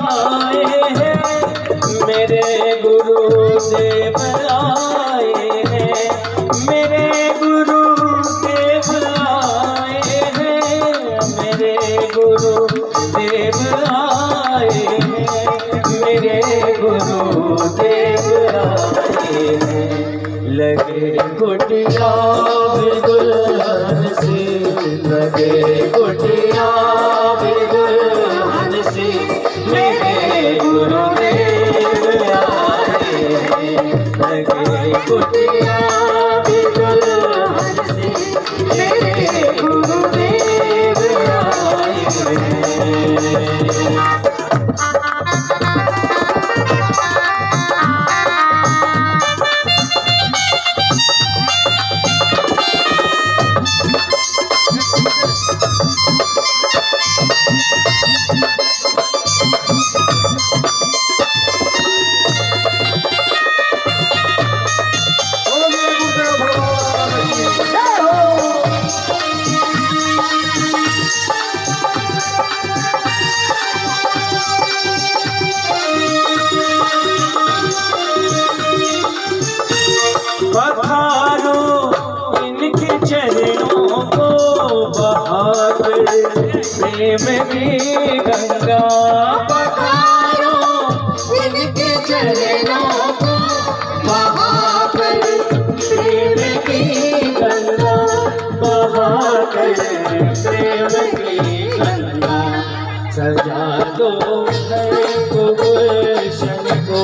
आए हैं, मेरे गुरुदेव आए हैं, मेरे गुरुदेव आए हैं, मेरे गुरुदेव आए हैं, मेरे गुरुदेव आए हैं। लगे कुटिया दुल्हन से, लगे कुटिया दुल्हन से, मेरे गुरुदेव आए हैं। लगे कुटिया दुल्हन से, मेरे गुरुदेव आए हैं। पधारो इनके चरणों को बहाकर प्रेम की गंगा, पधारो इनके चरणों को बहाकर प्रेम की गंगा, बहाकर प्रेम की गंगा। सजा दो को गुलशन को,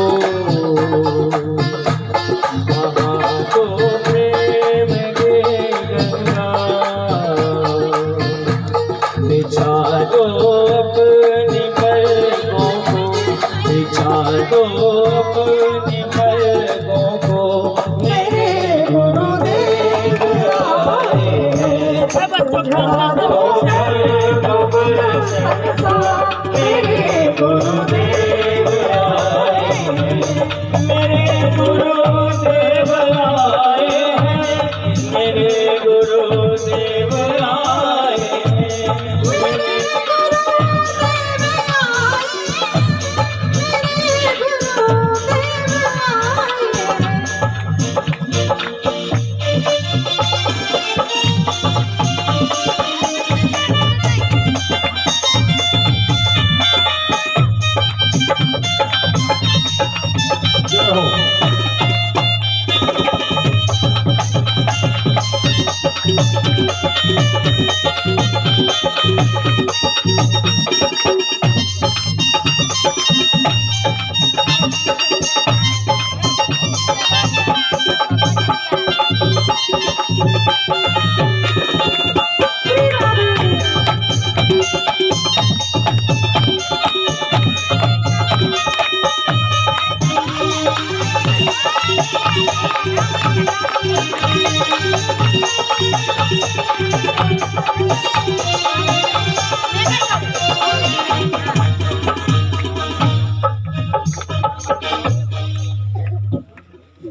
प्रेम की गंगा। बिछा दो अपनी पलकों को, बिछा दो अपनी पलकों को, मेरे गुरुदेव आए हैं। मेरे गुरुदेव आए हैं, मेरे गुरुदेव आए हैं, मेरे गुरुदेव आए हैं।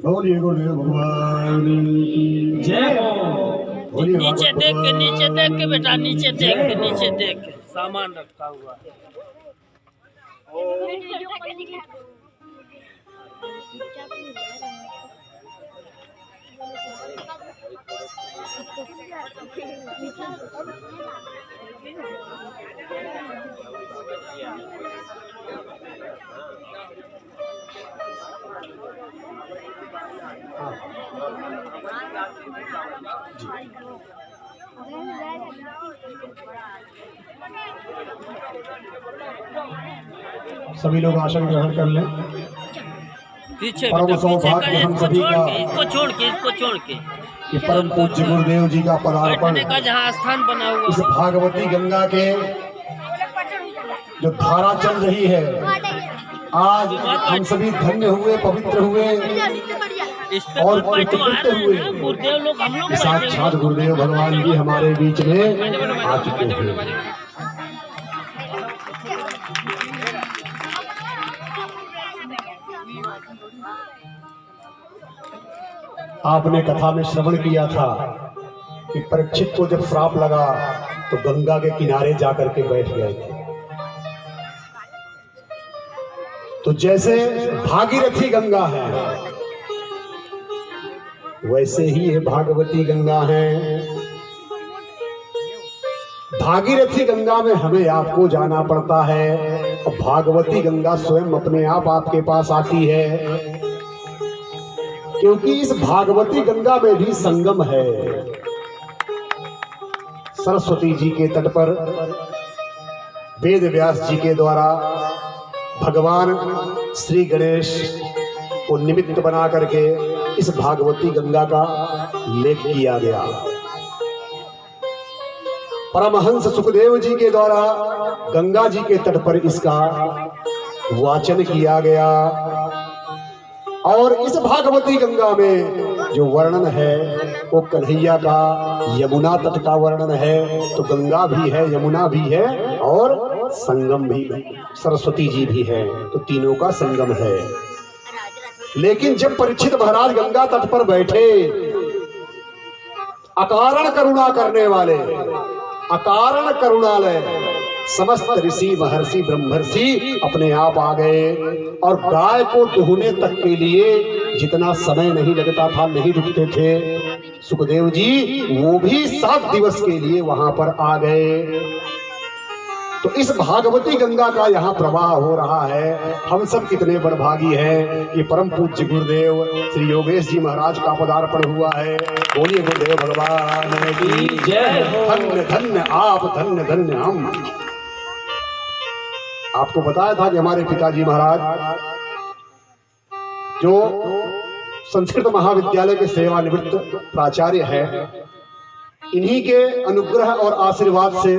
बोलिए गुरुदेव भगवान की जय हो। नीचे देख के बेटा, नीचे देख के सामान रखा हुआ है। सभी लोग आसन ग्रहण कर लें। पीछे परम सौभाग्य हम सभी का इसको छोड़ के कि परम पूज्य गुरुदेव जी का पदार्पण का जहाँ स्थान बना हुआ इस भागवती गंगा के जो धारा चल रही है, आज हम सभी धन्य हुए, पवित्र हुए और कृतकृत हुए। गुरुदेव लोग हम लोग साक्षात गुरुदेव भगवान जी हमारे बीच में आ चुके हैं। आपने कथा में श्रवण किया था कि परीक्षित को जब श्राप लगा तो गंगा के किनारे जाकर के बैठ गए थे। तो जैसे भागीरथी गंगा है वैसे ही ये भागवती गंगा है। भागीरथी गंगा में हमें आपको जाना पड़ता है और भागवती गंगा स्वयं अपने आप आपके पास आती है, क्योंकि इस भागवती गंगा में भी संगम है। सरस्वती जी के तट पर वेद व्यास जी के द्वारा भगवान श्री गणेश को निमित्त बना करके इस भागवती गंगा का लेख किया गया। परमहंस सुखदेव जी के द्वारा गंगा जी के तट पर इसका वाचन किया गया और इस भागवती गंगा में जो वर्णन है वो कन्हैया का यमुना तट का वर्णन है। तो गंगा भी है, यमुना भी है और संगम भी, सरस्वती जी भी है, तो तीनों का संगम है। लेकिन जब परीक्षित महाराज गंगा तट पर बैठे, अकारण करुणा करने वाले, अकारण करुणालय समस्त ऋषि महर्षि ब्रह्मर्षि अपने आप आ गए और गाय को दुहने तक के लिए जितना समय नहीं लगता था, नहीं रुकते थे सुखदेव जी, वो भी 7 दिवस के लिए वहां पर आ गए। तो इस भागवती गंगा का यहाँ प्रवाह हो रहा है। हम सब कितने बड़भागी हैं कि परम पूज्य गुरुदेव श्री योगेश जी महाराज का पदार्पण हुआ है। बोलिए गुरुदेव भगवान की जय। धन्य धन्य आप, धन्य धन्य हम। आपको बताया था कि हमारे पिताजी महाराज जो संस्कृत महाविद्यालय के सेवानिवृत्त प्राचार्य है, इन्हीं के अनुग्रह और आशीर्वाद से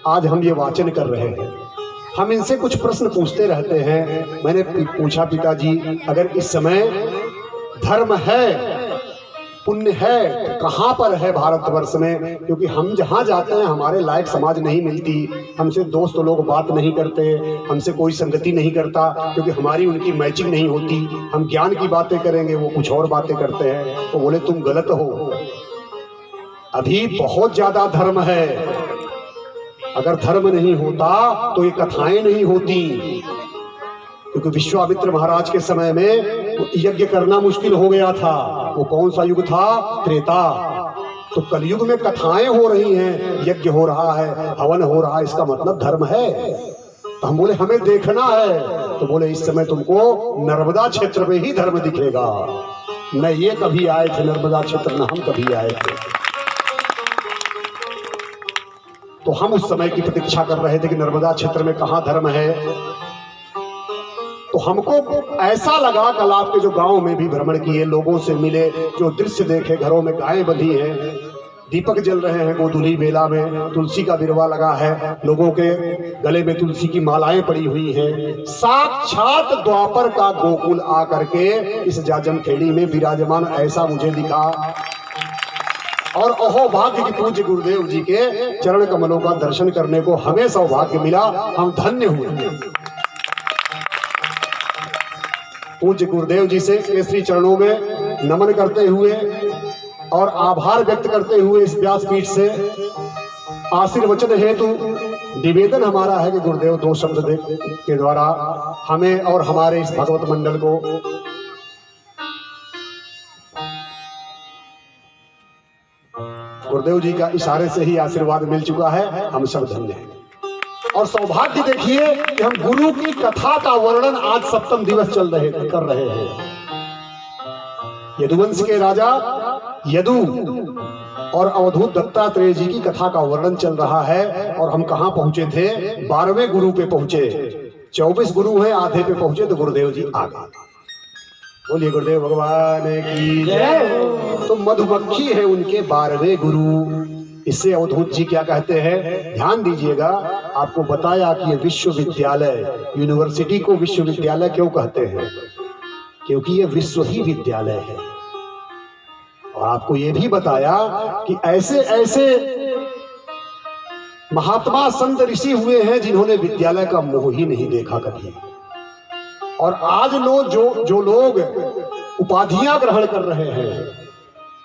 आज हम ये वाचन कर रहे हैं। हम इनसे कुछ प्रश्न पूछते रहते हैं। मैंने पूछा, पिताजी अगर इस समय धर्म है, पुण्य है, तो कहाँ पर है भारतवर्ष में? क्योंकि हम जहाँ जाते हैं हमारे लायक समाज नहीं मिलती, हमसे दोस्त लोग बात नहीं करते, हमसे कोई संगति नहीं करता, क्योंकि हमारी उनकी मैचिंग नहीं होती। हम ज्ञान की बातें करेंगे, वो कुछ और बातें करते हैं। तो बोले तुम गलत हो, अभी बहुत ज्यादा धर्म है। अगर धर्म नहीं होता तो ये कथाएं नहीं होती, क्योंकि विश्वामित्र महाराज के समय में यज्ञ करना मुश्किल हो गया था। वो कौन सा युग था? त्रेता। तो कलयुग में कथाएं हो रही हैं, यज्ञ हो रहा है, हवन हो रहा है, इसका मतलब धर्म है। तो हम बोले हमें देखना है। तो बोले इस समय तुमको नर्मदा क्षेत्र में ही धर्म दिखेगा। न ये कभी आए थे नर्मदा क्षेत्र, न हम कभी आए थे। तो हम उस समय की प्रतीक्षा कर रहे थे कि नर्मदा क्षेत्र में कहाँ धर्म है। तो हमको ऐसा लगा, कल आपके जो गांव में भी भ्रमण किए, लोगों से मिले, जो दृश्य देखे, घरों में गायें बंधी हैं, दीपक जल रहे हैं गोधूली बेला में, तुलसी का बिरवा लगा है, लोगों के गले में तुलसी की मालाएं पड़ी हुई हैं। साक्षात द्वापर का गोकुल आकर के इस जाजम खेड़ी में विराजमान ऐसा मुझे दिखा। और अहो भाग्य की पूज्य गुरुदेव जी के चरण कमलों का दर्शन करने को हमें सौभाग्य मिला, हम धन्य हुए। पूज्य गुरुदेव जी से केसरी चरणों में नमन करते हुए और आभार व्यक्त करते हुए इस व्यासपीठ से आशीर्वचन हेतु निवेदन हमारा है कि गुरुदेव 2 शब्द के द्वारा हमें और हमारे इस भगवत मंडल को गुरुदेव जी का इशारे से ही आशीर्वाद मिल चुका है। हम सब धन्य हैं। और सौभाग्य देखिए कि हम गुरु की कथा का वर्णन आज 7वें दिवस कर रहे हैं। यदुवंश के राजा यदु और अवधूत दत्तात्रेय जी की कथा का वर्णन चल रहा है। और हम कहां पहुंचे थे? 12वें गुरु पे पहुंचे। 24 गुरु हैं, आधे पे पहुंचे तो गुरुदेव जी आ गए। बोलिए गुरुदेव भगवान की जय। तो मधुमक्खी है उनके 12वें गुरु। इससे अवधूत जी क्या कहते हैं, ध्यान दीजिएगा। आपको बताया कि ये विश्वविद्यालय, यूनिवर्सिटी को विश्वविद्यालय क्यों कहते हैं? क्योंकि ये विश्व ही विद्यालय है। और आपको ये भी बताया कि ऐसे ऐसे महात्मा संत ऋषि हुए हैं जिन्होंने विद्यालय का मोह ही नहीं देखा कभी। और आज जो लोग उपाधियां ग्रहण कर रहे हैं,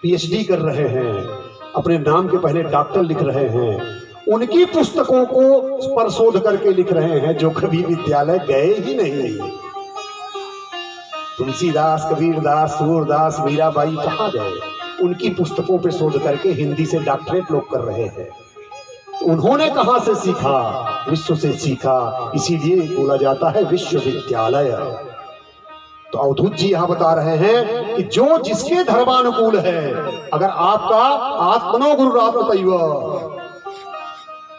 पीएचडी कर रहे हैं, अपने नाम के पहले डॉक्टर लिख रहे हैं, उनकी पुस्तकों को पर शोध करके लिख रहे हैं जो कभी विद्यालय गए ही नहीं। तुलसीदास, कबीरदास, सूरदास, मीराबाई कहाँ गए? उनकी पुस्तकों पे शोध करके हिंदी से डॉक्टरेट लोग कर रहे हैं। उन्होंने कहां से सीखा? विश्व से सीखा। इसीलिए बोला जाता है विश्वविद्यालय। तो अवधूत जी यहां बता रहे हैं कि जो जिसके धर्मानुकूल है, अगर आपका आत्मनो गुरुरात्मतैव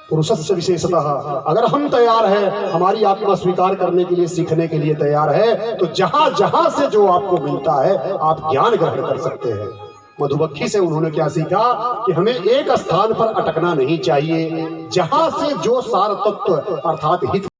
पुरुषस्य विशेषतः, अगर हम तैयार है, हमारी आत्मा स्वीकार करने के लिए, सीखने के लिए तैयार है, तो जहां जहां से जो आपको मिलता है आप ज्ञान ग्रहण कर सकते हैं। मधुमक्खी से उन्होंने क्या सीखा कि हमें एक स्थान पर अटकना नहीं चाहिए, जहां से जो सार तत्व अर्थात हित